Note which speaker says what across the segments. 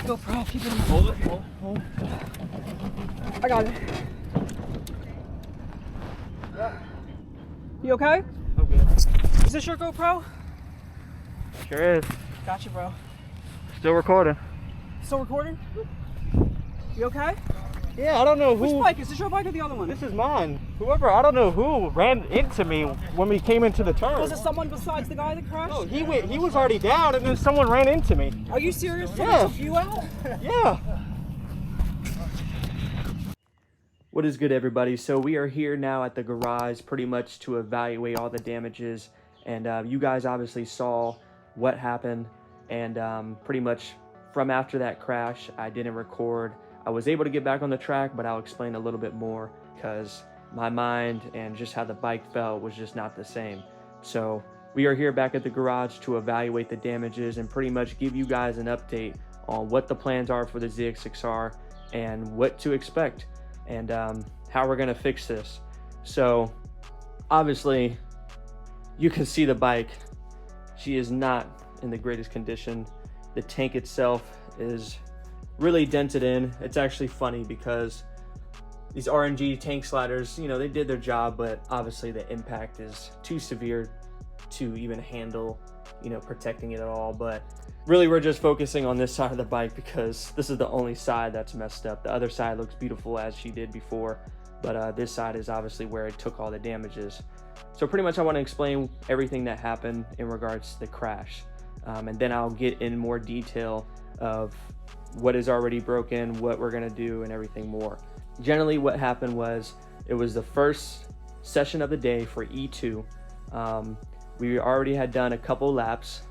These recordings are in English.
Speaker 1: GoPro. Keep it in.
Speaker 2: Hold it. Hold.
Speaker 1: I got it. You okay?
Speaker 2: I'm good.
Speaker 1: Is this your GoPro?
Speaker 2: Sure is.
Speaker 1: Gotcha, bro.
Speaker 2: Still recording.
Speaker 1: Still recording? You okay?
Speaker 2: Yeah, I don't know who.
Speaker 1: Which bike? Is this your bike or the other one?
Speaker 2: This is mine. Whoever, I don't know who ran into me when we came into the turn.
Speaker 1: Was it someone besides the guy that crashed?
Speaker 2: No, he was already down and then someone ran into me.
Speaker 1: Are you serious?
Speaker 2: Yeah.
Speaker 1: Took you out?
Speaker 2: Yeah.
Speaker 3: What is good, everybody? So we are here now at the garage pretty much to evaluate all the damages, and you guys obviously saw what happened, and pretty much from after that crash I didn't record. I was able to get back on the track, but I'll explain a little bit more because my mind and just how the bike felt was just not the same. So we are here back at the garage to evaluate the damages and pretty much give you guys an update on what the plans are for the ZX6R and what to expect, and how we're gonna fix this. So obviously you can see the bike. She is not in the greatest condition. The tank itself is really dented in. It's actually funny because these RNG tank sliders, you know, they did their job, but obviously the impact is too severe to even handle, you know, protecting it at all. But really we're just focusing on this side of the bike because this is the only side that's messed up. The other side looks beautiful as she did before, but this side is obviously where it took all the damages. So pretty much I want to explain everything that happened in regards to the crash, and then I'll get in more detail of what is already broken, what we're gonna do, and everything more. Generally what happened was, it was the first session of the day for E2. We already had done a couple laps,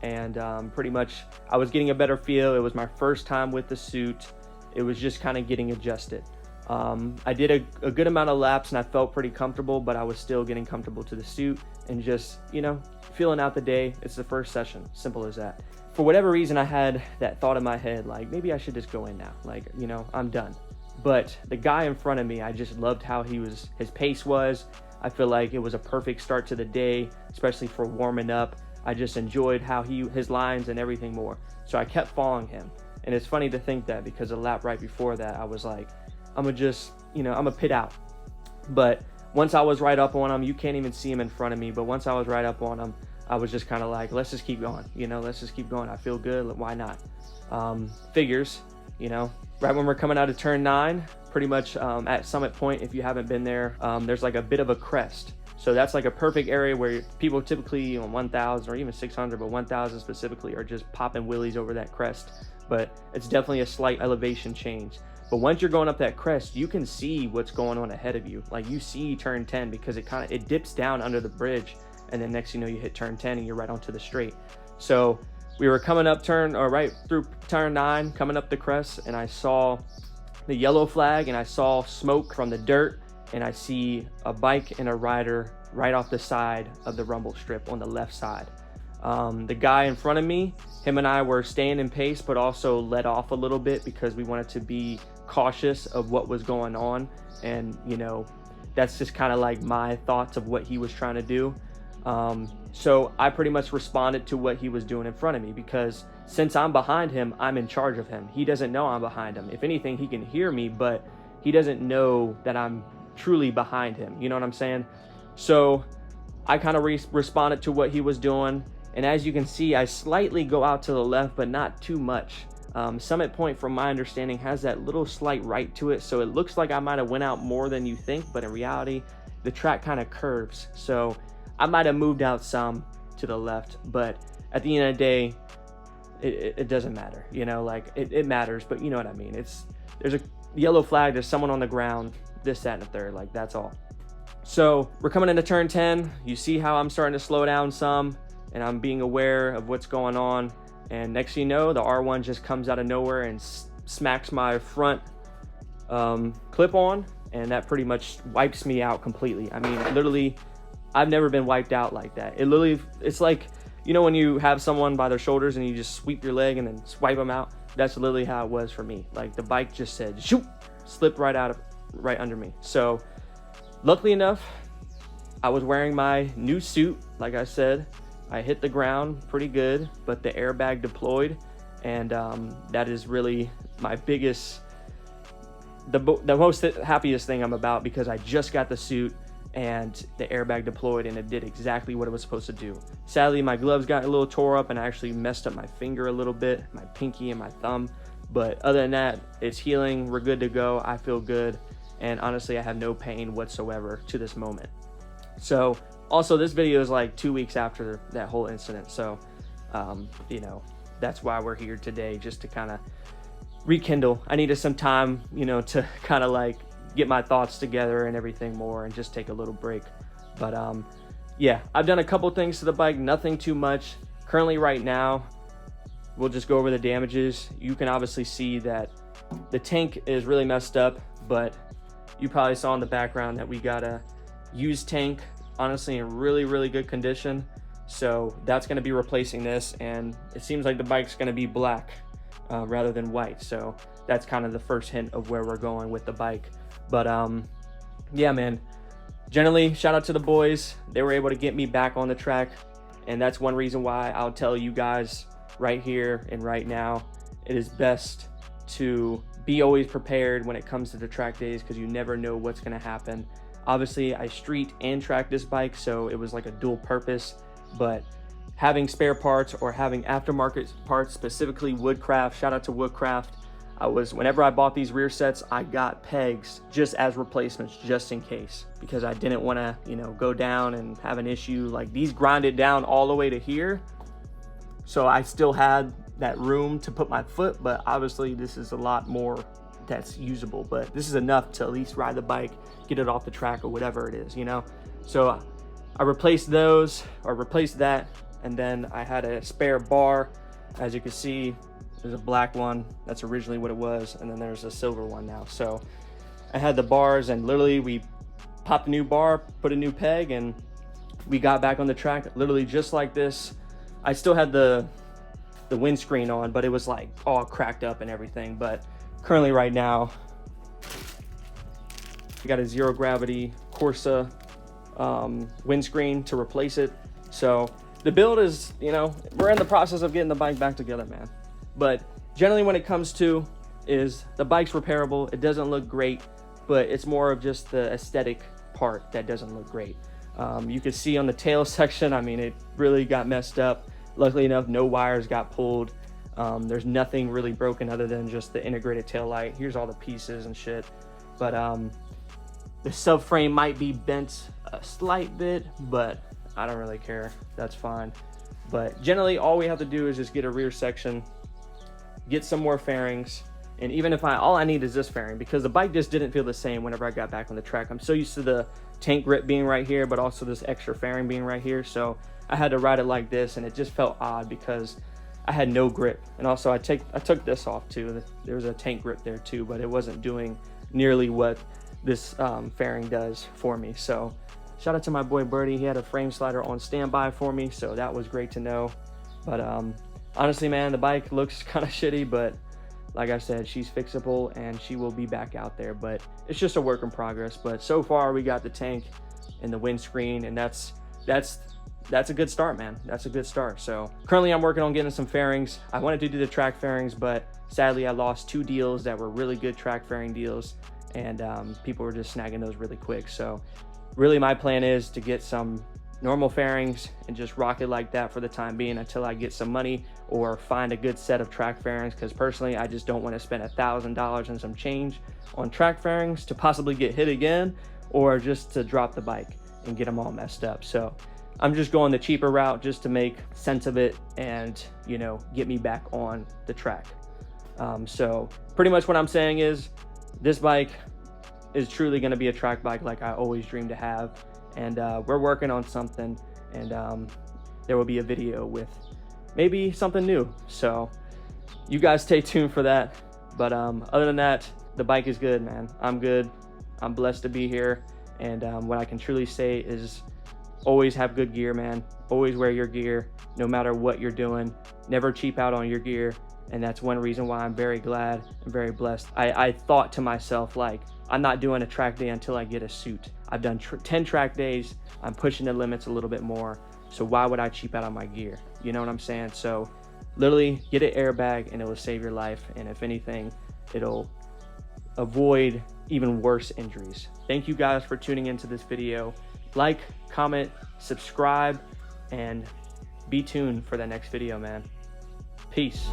Speaker 3: and pretty much I was getting a better feel. It was my first time with the suit. It was just kind of getting adjusted. I did a good amount of laps and I felt pretty comfortable, but I was still getting comfortable to the suit and just, you know, feeling out the day. It's the first session, simple as that. For whatever reason, I had that thought in my head, like, maybe I should just go in now. Like, you know, I'm done. But the guy in front of me, I just loved how his pace was. I feel like it was a perfect start to the day, especially for warming up. I just enjoyed how his lines and everything more. So I kept following him. And it's funny to think that because a lap right before that, I was like, I'm gonna just, you know, I'm gonna pit out. But once I was right up on him, you can't even see him in front of me, but once I was right up on him, I was just kind of like, let's just keep going, you know, let's just keep going. I feel good, why not? Figures, you know, right when we're coming out of turn 9, pretty much at Summit Point, if you haven't been there, there's like a bit of a crest. So that's like a perfect area where people typically, you know, 1,000 or even 600, but 1,000 specifically are just popping wheelies over that crest. But it's definitely a slight elevation change. But once you're going up that crest, you can see what's going on ahead of you. Like you see turn 10 because it dips down under the bridge, and then next you know you hit turn 10 and you're right onto the straight. So we were coming up right through turn 9, coming up the crest, and I saw the yellow flag and I saw smoke from the dirt, and I see a bike and a rider right off the side of the rumble strip on the left side. The guy in front of me, him and I were staying in pace, but also let off a little bit because we wanted to be cautious of what was going on. And, you know, that's just kind of like my thoughts of what he was trying to do. So I pretty much responded to what he was doing in front of me, because since I'm behind him, I'm in charge of him. He doesn't know I'm behind him. If anything, he can hear me, but he doesn't know that I'm truly behind him. You know what I'm saying? So I kind of responded to what he was doing. And as you can see, I slightly go out to the left, but not too much. Summit Point, from my understanding, has that little slight right to it. So it looks like I might have went out more than you think, but in reality, the track kind of curves. So I might have moved out some to the left, but at the end of the day, it doesn't matter. You know, like it matters, but you know what I mean? There's a yellow flag, there's someone on the ground, this, that, and the third, like that's all. So we're coming into turn 10. You see how I'm starting to slow down some, and I'm being aware of what's going on. And next thing you know, the R1 just comes out of nowhere and smacks my front clip on, and that pretty much wipes me out completely. I mean, literally, I've never been wiped out like that. It's like, you know, when you have someone by their shoulders and you just sweep your leg and then swipe them out. That's literally how it was for me. Like the bike just said, shoot, slipped right under me. So luckily enough, I was wearing my new suit. Like I said, I hit the ground pretty good, but the airbag deployed, and that is really my biggest, the most happiest thing I'm about, because I just got the suit and the airbag deployed and it did exactly what it was supposed to do. Sadly, my gloves got a little tore up and I actually messed up my finger a little bit, my pinky and my thumb. But other than that, it's healing. We're good to go. I feel good. And honestly, I have no pain whatsoever to this moment. So also, this video is like 2 weeks after that whole incident. So, you know, that's why we're here today, just to kind of rekindle. I needed some time, you know, to kind of like get my thoughts together and everything more, and just take a little break. But yeah, I've done a couple things to the bike, nothing too much. Currently right now, we'll just go over the damages. You can obviously see that the tank is really messed up, but you probably saw in the background that we got a used tank, honestly in really good condition. So that's going to be replacing this, and it seems like the bike's going to be black rather than white. So that's kind of the first hint of where we're going with the bike. But yeah, man, generally shout out to the boys. They were able to get me back on the track, and that's one reason why I'll tell you guys right here and right now, it is best to be always prepared when it comes to the track days, because you never know what's going to happen. Obviously, I street and track this bike, so it was like a dual purpose, but having spare parts or having aftermarket parts, specifically Woodcraft, shout out to Woodcraft. Whenever I bought these rear sets, I got pegs just as replacements, just in case, because I didn't want to, you know, go down and have an issue. Like, these grinded down all the way to here, so I still had that room to put my foot, but obviously this is a lot more that's usable, but this is enough to at least ride the bike, get it off the track or whatever it is, you know. So I replaced those, or replaced that, and then I had a spare bar. As you can see, there's a black one, that's originally what it was, and then there's a silver one now. So I had the bars, and literally we popped a new bar, put a new peg, and we got back on the track literally just like this. I still had the windscreen on, but it was like all cracked up and everything. But currently right now, we got a zero gravity Corsa windscreen to replace it. So the build is, you know, we're in the process of getting the bike back together, man. But generally when it comes to is the bike's repairable. It doesn't look great, but it's more of just the aesthetic part that doesn't look great. You can see on the tail section, I mean, it really got messed up. Luckily enough, no wires got pulled. There's nothing really broken other than just the integrated tail light. Here's all the pieces and shit. But the subframe might be bent a slight bit, but I don't really care. That's fine. But generally, all we have to do is just get a rear section, get some more fairings, and even if all I need is this fairing, because the bike just didn't feel the same whenever I got back on the track. I'm so used to the tank grip being right here, but also this extra fairing being right here. So I had to ride it like this, and it just felt odd because I had no grip. And also I took this off too. There was a tank grip there too, but it wasn't doing nearly what this fairing does for me. So shout out to my boy Birdie. He had a frame slider on standby for me, so that was great to know. But honestly, man, the bike looks kind of shitty, but like I said, she's fixable and she will be back out there. But it's just a work in progress. But so far, we got the tank and the windscreen, and that's a good start, man. That's a good start. So currently I'm working on getting some fairings. I wanted to do the track fairings, but sadly I lost 2 deals that were really good track fairing deals, and people were just snagging those really quick. So really my plan is to get some normal fairings and just rock it like that for the time being until I get some money or find a good set of track fairings, because personally I just don't want to spend $1,000 and some change on track fairings to possibly get hit again, or just to drop the bike and get them all messed up. So I'm just going the cheaper route just to make sense of it and, you know, get me back on the track. So pretty much what I'm saying is this bike is truly going to be a track bike like I always dreamed to have. And we're working on something, and there will be a video with maybe something new. So you guys stay tuned for that. But other than that, the bike is good, man. I'm good. I'm blessed to be here. And what I can truly say is always have good gear, man. Always wear your gear, no matter what you're doing. Never cheap out on your gear. And that's one reason why I'm very glad and very blessed. I thought to myself, like, I'm not doing a track day until I get a suit. I've done 10 track days. I'm pushing the limits a little bit more. So why would I cheap out on my gear? You know what I'm saying? So Literally get an airbag and it will save your life. And if anything, it'll avoid even worse injuries. Thank you guys for tuning into this video. Like, comment, subscribe, and be tuned for the next video, man. Peace.